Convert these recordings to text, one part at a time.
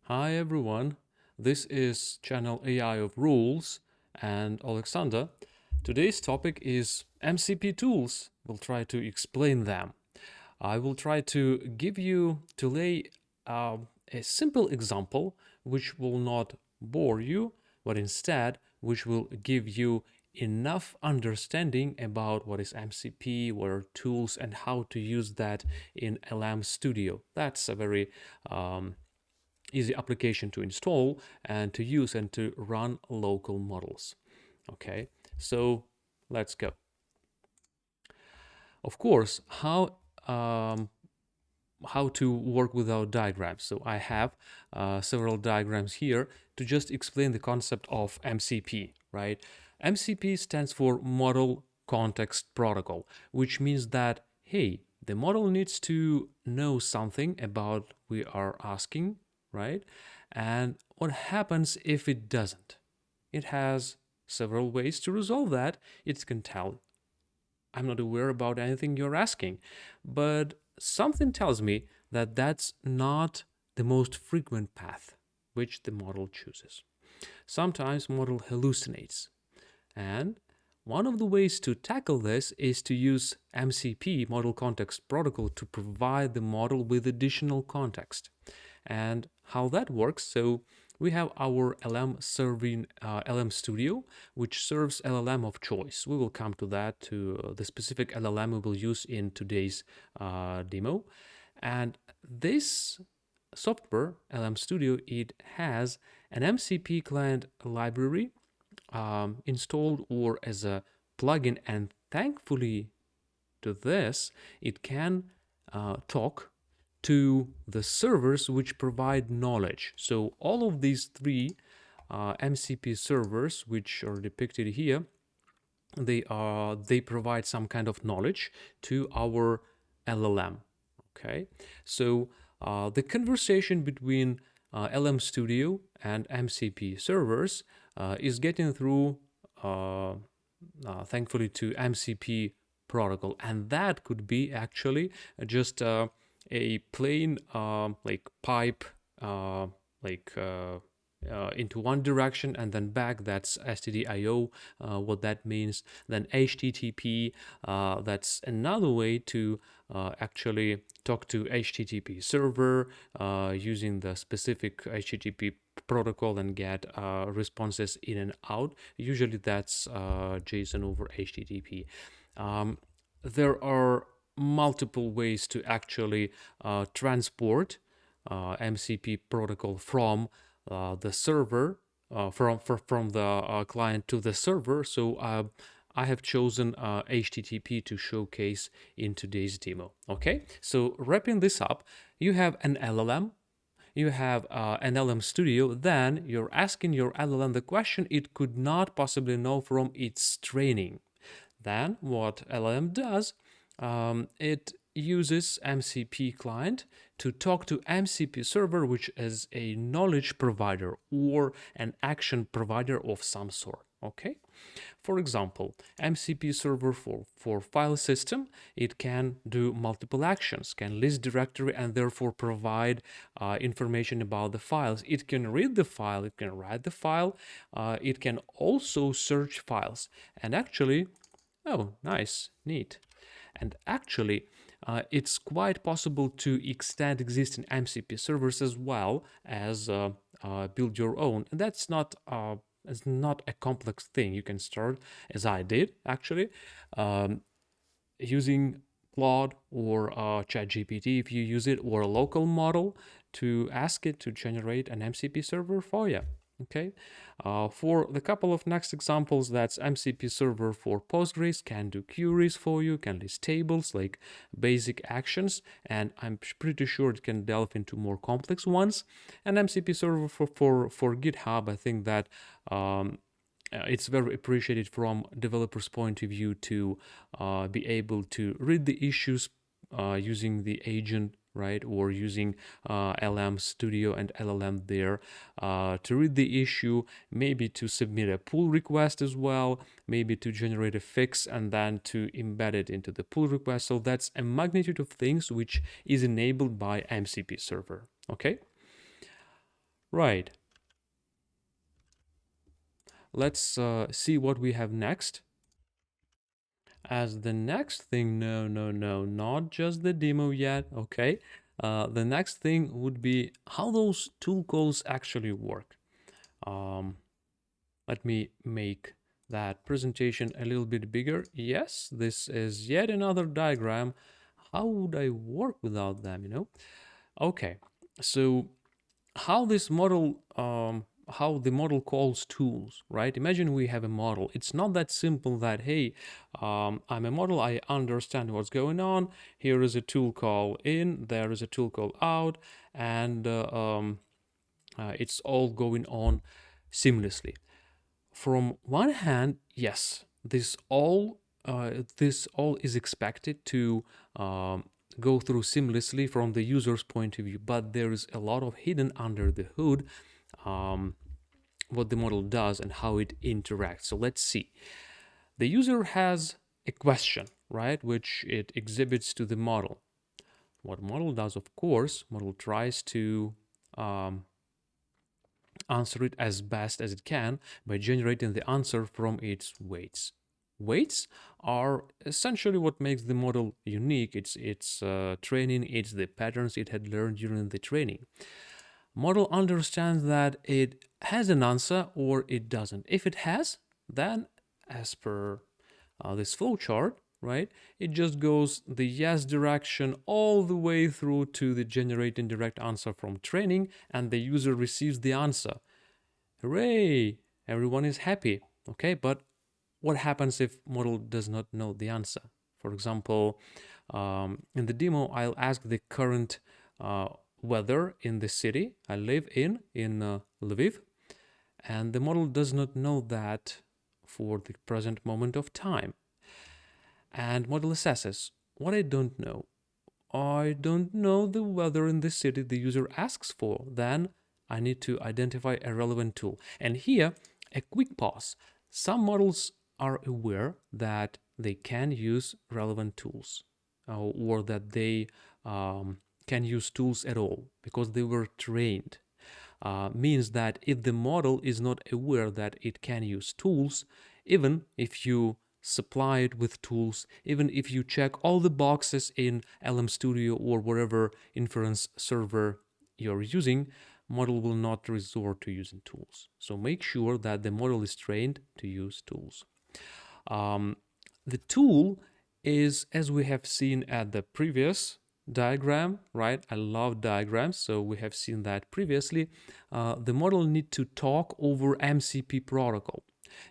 Hi everyone, this is channel AI of Rules and Oleksandr. Today's topic is MCP tools. We'll try to explain them. I will try to lay a simple example which will not bore you, but instead which will give you enough understanding about what is MCP, what are tools, and how to use that in LLM Studio. That's a very easy application to install and to use and to run local models. Okay, so let's go. Of course, how to work without diagrams. So I have several diagrams here to just explain the concept of MCP, right? MCP stands for Model Context Protocol, which means that, hey, the model needs to know something about we are asking, right? And what happens if it doesn't? It has several ways to resolve that. It can tell, I'm not aware about anything you're asking, but something tells me that that's not the most frequent path which the model chooses. Sometimes model hallucinates, and one of the ways to tackle this is to use MCP, Model Context Protocol, to provide the model with additional context. And how that works, so we have our LM serving LM Studio, which serves LLM of choice. We will come to that, to the specific LLM we will use in today's demo. And this software, LM Studio, it has an MCP client library installed or as a plugin, and thankfully to this, it can talk to the servers which provide knowledge. So all of these three MCP servers, which are depicted here, they provide some kind of knowledge to our LLM. Okay, so the conversation between LM Studio and MCP servers is getting through, thankfully, to MCP protocol, and that could be actually just a plain like pipe, like into one direction and then back. That's stdio, what that means. Then http, that's another way to actually talk to http server using the specific http protocol and get responses in and out. Usually that's JSON over http. There are multiple ways to actually transport MCP protocol from the server, from the client to the server. So I have chosen HTTP to showcase in today's demo. Okay, so wrapping this up, you have an LLM, you have an LLM Studio, then you're asking your LLM the question it could not possibly know from its training. Then what LLM does, it uses MCP client to talk to MCP server, which is a knowledge provider or an action provider of some sort. Okay, for example, MCP server for file system, it can do multiple actions, can list directory and therefore provide information about the files. It can read the file, it can write the file, it can also search files. And actually, oh, nice, neat. And actually, it's quite possible to extend existing MCP servers as well as build your own. And that's not it's not a complex thing. You can start, as I did actually, using Claude or ChatGPT if you use it, or a local model, to ask it to generate an MCP server for you. Okay, for the couple of next examples, that's MCP server for Postgres, can do queries for you, can list tables like basic actions, and I'm pretty sure it can delve into more complex ones. And MCP server for GitHub, I think that it's very appreciated from developers' point of view to be able to read the issues using the agent, right, or using LM Studio and LLM there to read the issue, maybe to submit a pull request as well, maybe to generate a fix and then to embed it into the pull request. So that's a magnitude of things which is enabled by MCP server. Okay. Right. Let's see what we have next. As the next thing, no, not just the demo yet, okay? The next thing would be how those tool calls actually work. Let me make that presentation a little bit bigger. Yes, this is yet another diagram. How would I work without them, you know? Okay, so how this model how the model calls tools, right? Imagine we have a model. It's not that simple that, hey, I'm a model, I understand what's going on, here is a tool call in, there is a tool call out, and it's all going on seamlessly. From one hand, yes, this all is expected to go through seamlessly from the user's point of view, but there is a lot of hidden under the hood, what the model does and how it interacts. So let's see. The user has a question, right, which it exhibits to the model. What model does, of course, model tries to answer it as best as it can by generating the answer from its weights. Weights are essentially what makes the model unique. It's training, it's the patterns it had learned during the training. Model understands that it has an answer or it doesn't. If it has, then as per this flowchart, right, it just goes the yes direction all the way through to the generating direct answer from training, and the user receives the answer. Hooray! Everyone is happy. Okay, but what happens if model does not know the answer? For example, in the demo, I'll ask the current weather in the city I live in Lviv, and the model does not know that for the present moment of time. And model assesses what I don't know. I don't know the weather in the city the user asks for. Then I need to identify a relevant tool. And here, a quick pause. Some models are aware that they can use relevant tools or that they can use tools at all because they were trained. Means that if the model is not aware that it can use tools, even if you supply it with tools, even if you check all the boxes in LM Studio or whatever inference server you're using, model will not resort to using tools. So make sure that the model is trained to use tools. The tool is, as we have seen at the previous diagram, right? I love diagrams, so we have seen that previously. The model need to talk over MCP protocol.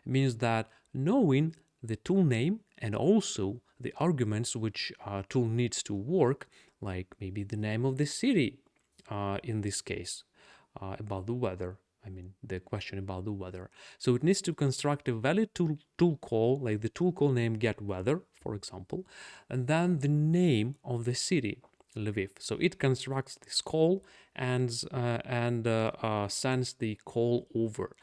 It means that knowing the tool name and also the arguments which tool needs to work, like maybe the name of the city in this case, about the weather. I mean, the question about the weather. So it needs to construct a valid tool call, like the tool call name get weather, for example, and then the name of the city, Lviv. So it constructs this call and sends the call over.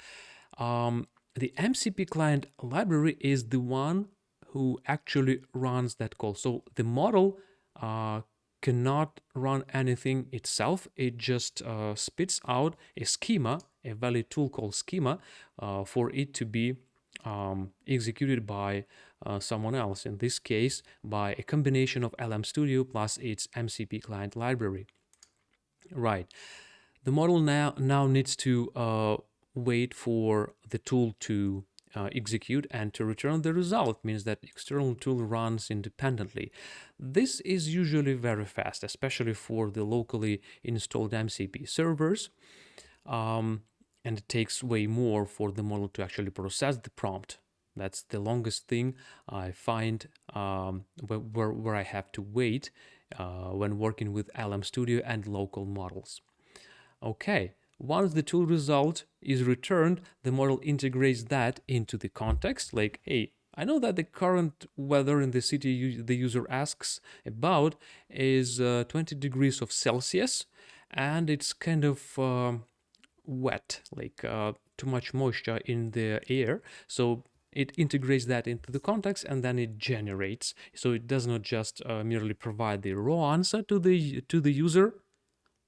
The MCP client library is the one who actually runs that call. So the model cannot run anything itself. It just spits out a schema, a valid tool call schema, for it to be executed by someone else. In this case, by a combination of LM Studio plus its MCP client library. Right. The model now needs to wait for the tool to execute and to return the result. Means that external tool runs independently. This is usually very fast, especially for the locally installed MCP servers. And it takes way more for the model to actually process the prompt. That's the longest thing I find where I have to wait when working with LM Studio and local models. Okay, once the tool result is returned, the model integrates that into the context, like, hey, I know that the current weather in the city the user asks about is 20 degrees of Celsius, and it's kind of wet, like too much moisture in the air. So it integrates that into the context and then it generates. So it does not just merely provide the raw answer to the user.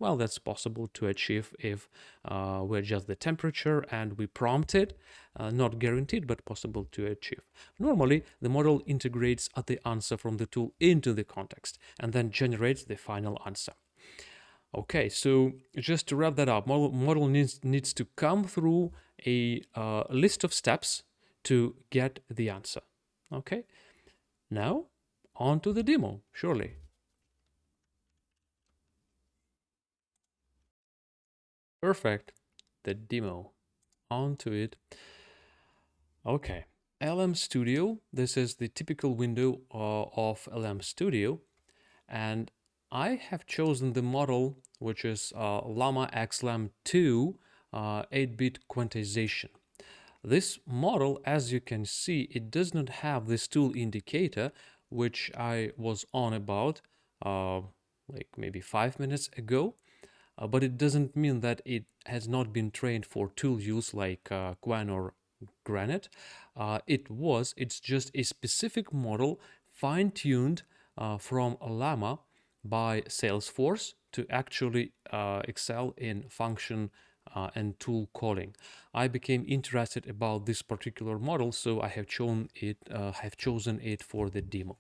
Well, that's possible to achieve if we adjust the temperature and we prompt it. Not guaranteed, but possible to achieve. Normally, the model integrates the answer from the tool into the context and then generates the final answer. Okay, so just to wrap that up, model needs to come through a list of steps to get the answer. Okay, now on to the demo, surely. Perfect, the demo, on to it. Okay, LM Studio, this is the typical window of LM Studio, and I have chosen the model which is Llama XLAM 2 8-bit quantization. This model, as you can see, it does not have this tool indicator, which I was on about like maybe 5 minutes ago, but it doesn't mean that it has not been trained for tool use like Quen or Granite. It's just a specific model fine-tuned from Llama by Salesforce to actually excel in function and tool calling. I became interested about this particular model, so I have chosen it for the demo.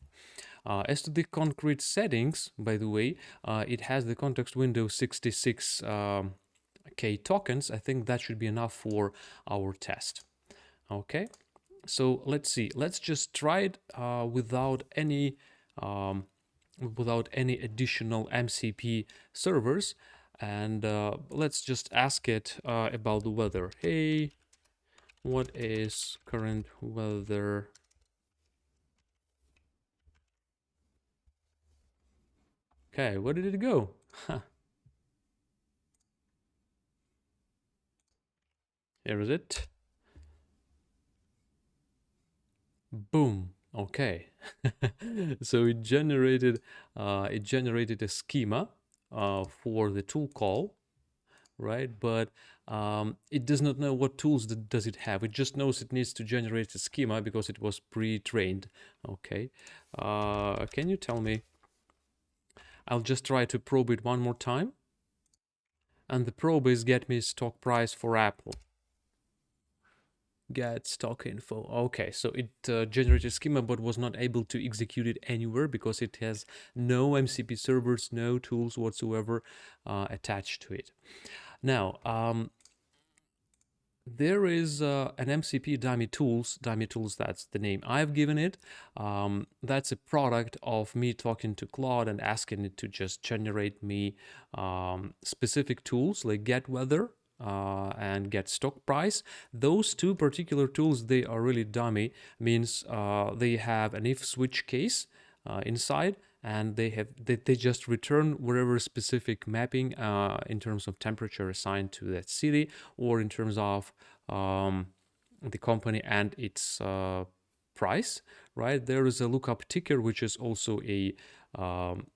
As to the concrete settings, by the way, it has the context window 66K tokens. I think that should be enough for our test. Okay, so let's see. Let's just try it without any additional MCP servers, and let's just ask it about the weather. Hey, what is current weather? Okay, where did it go? Here is it. Boom. Okay. So it generated a schema for the tool call, right? But it does not know what tools does it have. It just knows it needs to generate a schema because it was pre-trained. Okay. Can you tell me? I'll just try to probe it one more time. And the probe is get me stock price for Apple. Get stock info. Okay, so it generated schema but was not able to execute it anywhere because it has no MCP servers, no tools whatsoever attached to it. Now, there is an MCP dummy tools, that's the name I've given it. That's a product of me talking to Claude and asking it to just generate me specific tools like get weather and get stock price. Those two particular tools, they are really dummy, means they have an if switch case inside, and they just return whatever specific mapping in terms of temperature assigned to that city, or in terms of the company and its price, right? There is a lookup ticker, which is also a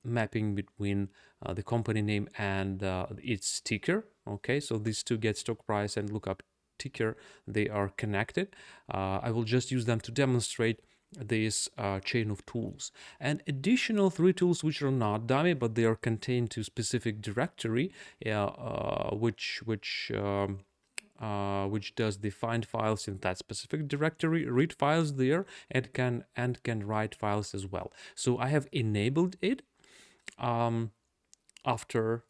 mapping between the company name and its ticker. Okay, so these two, get stock price and lookup ticker, they are connected. I will just use them to demonstrate this chain of tools. And additional 3 tools which are not dummy, but they are contained to specific directory, which does the find files in that specific directory, read files there, and can write files as well. So I have enabled it after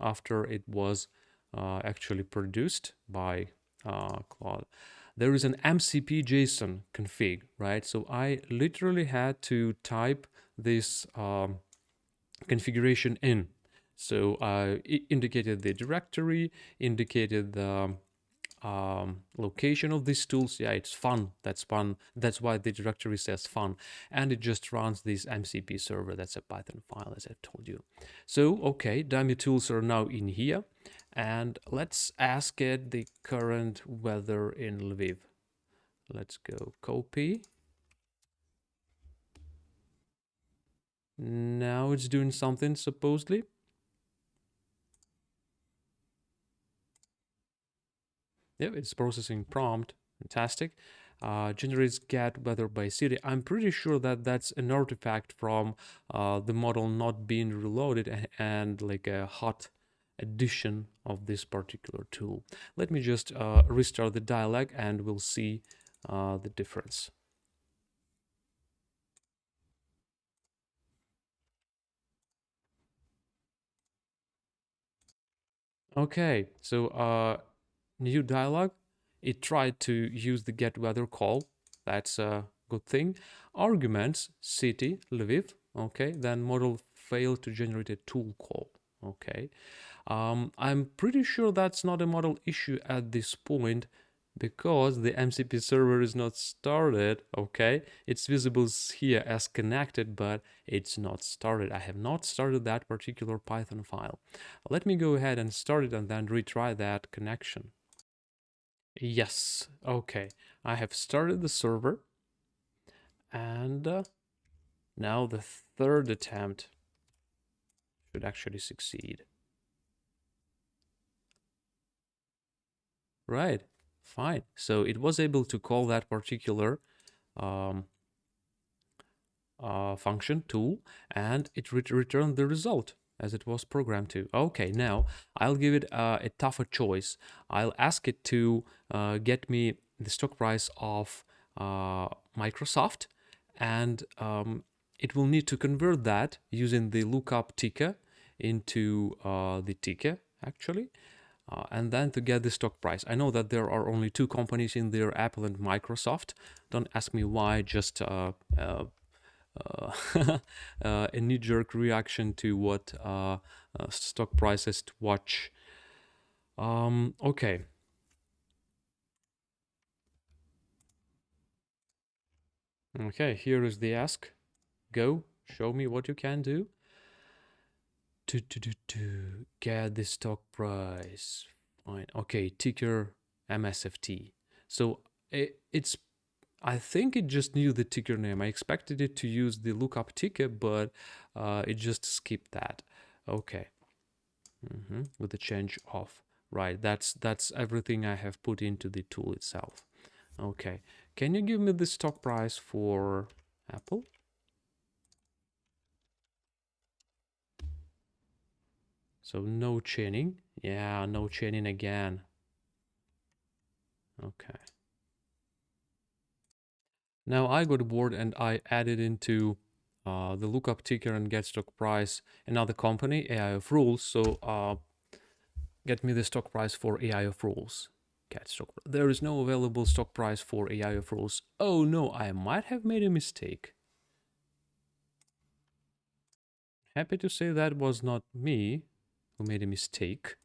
it was actually produced by Claude. There is an MCP JSON config, right? So I literally had to type this configuration in. So it indicated the directory, indicated the location of these tools. Yeah, it's fun. That's fun. That's why the directory says fun. And it just runs this MCP server. That's a Python file, as I told you. So, okay, dummy tools are now in here. And let's ask it the current weather in Lviv. Let's go copy. Now it's doing something, supposedly. Yep, it's processing prompt. Fantastic. Generates get weather by city. I'm pretty sure that that's an artifact from the model not being reloaded and like a hot addition of this particular tool. Let me just restart the dialog and we'll see the difference. Okay, so new dialog. It tried to use the get weather call. That's a good thing. Arguments, city, Lviv. Okay, then model failed to generate a tool call. Okay, I'm pretty sure that's not a model issue at this point because the MCP server is not started. Okay, it's visible here as connected, but it's not started. I have not started that particular Python file. Let me go ahead and start it and then retry that connection. Yes, okay, I have started the server and now the third attempt should actually succeed. Right, fine. So it was able to call that particular function tool and it returned the result as it was programmed to. Okay, now I'll give it a tougher choice. I'll ask it to get me the stock price of Microsoft, and it will need to convert that using the lookup ticker into the ticker actually. And then to get the stock price. I know that there are only two companies in there, Apple and Microsoft. Don't ask me why, just a knee-jerk reaction to what stock prices to watch. Okay. Okay, here is the ask. Go, show me what you can do. To get the stock price. Fine. Okay, ticker MSFT. So it's I think it just knew the ticker name. I expected it to use the lookup ticker, but it just skipped that. Okay. With the change off. Right, that's everything I have put into the tool itself. Okay. Can you give me the stock price for Apple? So no chaining. Yeah, no chaining again. Okay. Now I got bored and I added into the lookup ticker and get stock price another company, AI of Rules. So get me the stock price for AI of Rules. Get stock. There is no available stock price for AI of Rules. Oh no, I might have made a mistake. Happy to say that was not me who made a mistake.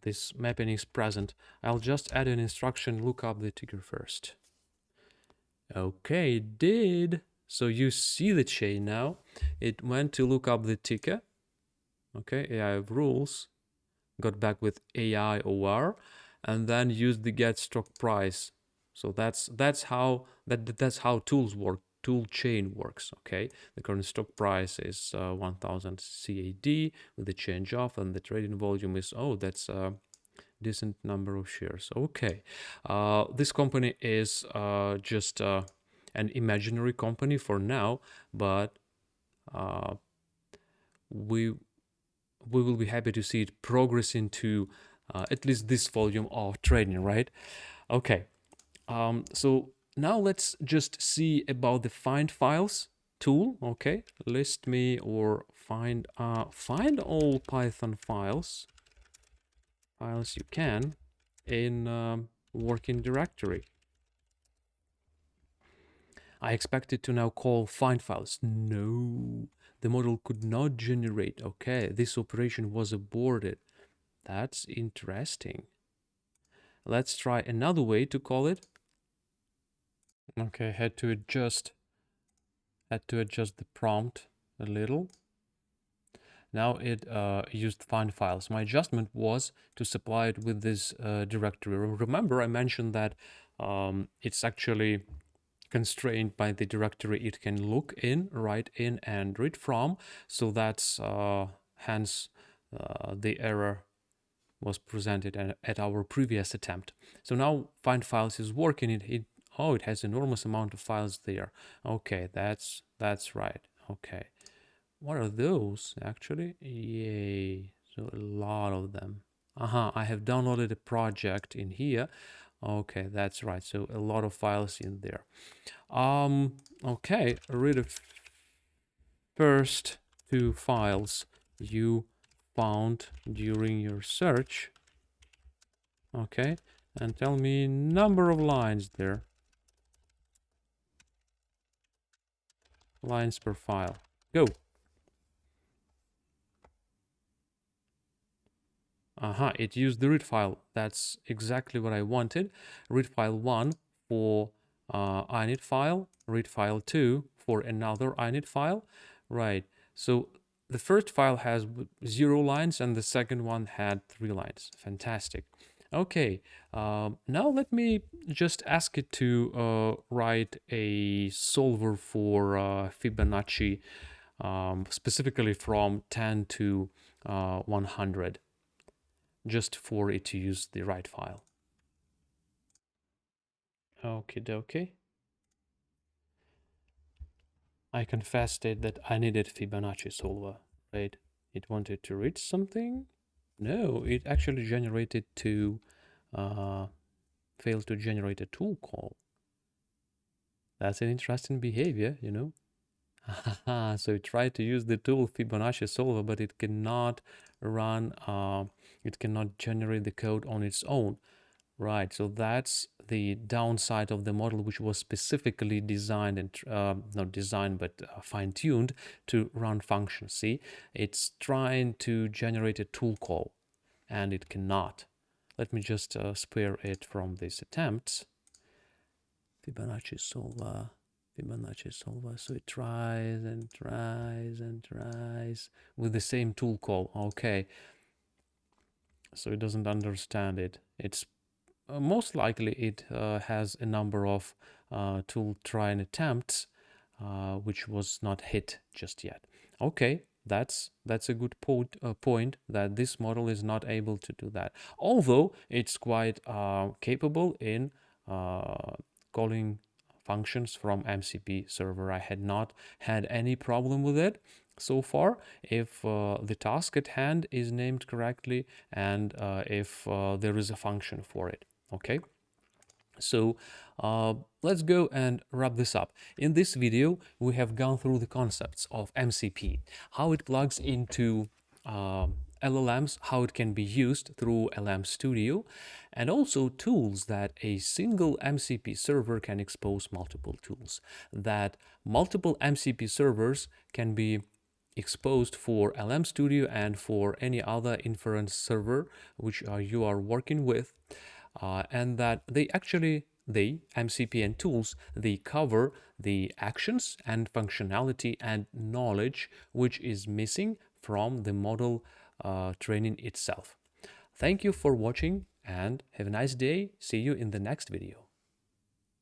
This mapping is present. I'll just add an instruction, look up the ticker first. Okay, it did. So you see the chain now. It went to look up the ticker. Okay, AI of Rules. Got back with AI OR and then used the get stock price. So that's how tools work. Tool chain works. Okay, the current stock price is 1000 CAD with the change off, and the trading volume is that's a decent number of shares. Okay, this company is just an imaginary company for now, but we will be happy to see it progress into at least this volume of trading, right? Okay, so now let's just see about the find files tool. Okay, list me or find all Python files you can in working directory. I expected to now call find files. No, the model could not generate. Okay, this operation was aborted. That's interesting. Let's try another way to call it. Okay, had to adjust the prompt a little. Now it used find files. My adjustment was to supply it with this directory. Remember, I mentioned that it's actually constrained by the directory it can look in, write in, and read from. So that's hence the error was presented at our previous attempt. So now find files is working. It has enormous amount of files there. Okay, that's right. Okay, what are those actually? Yay. So a lot of them. I have downloaded a project in here. Okay, that's right. So a lot of files in there. Okay, read the first two files you found during your search. Okay, and tell me number of lines there. Lines per file. Go. It used the read file. That's exactly what I wanted. Read file 1 for init file, read file 2 for another init file. Right. So the first file has 0 lines and the second one had 3 lines. Fantastic. Okay, now let me just ask it to write a solver for Fibonacci, specifically from 10 to 100. Just for it to use the right file. Okie dokie. I confessed it that I needed Fibonacci solver, right? It wanted to read something. No, it actually generated to failed to generate a tool call. That's an interesting behavior, you know. So it tried to use the tool Fibonacci solver, but it cannot run, it cannot generate the code on its own. Right, so that's the downside of the model, which was specifically designed and not designed, but fine-tuned to run functions. See, it's trying to generate a tool call, and it cannot. Let me just spare it from these attempts. Fibonacci solver. So it tries and tries and tries with the same tool call. Okay, so it doesn't understand it. It's most likely it has a number of tool try and attempts which was not hit just yet. Okay, that's a good point that this model is not able to do that, although it's quite capable in calling functions from MCP server. I had not had any problem with it so far if the task at hand is named correctly and if there is a function for it. Okay, so let's go and wrap this up. In this video, we have gone through the concepts of MCP, how it plugs into LLMs, how it can be used through LM Studio, and also tools that a single MCP server can expose multiple tools, that multiple MCP servers can be exposed for LM Studio and for any other inference server which you are working with, and that they MCP and Tools, they cover the actions and functionality and knowledge which is missing from the model training itself. Thank you for watching and have a nice day. See you in the next video.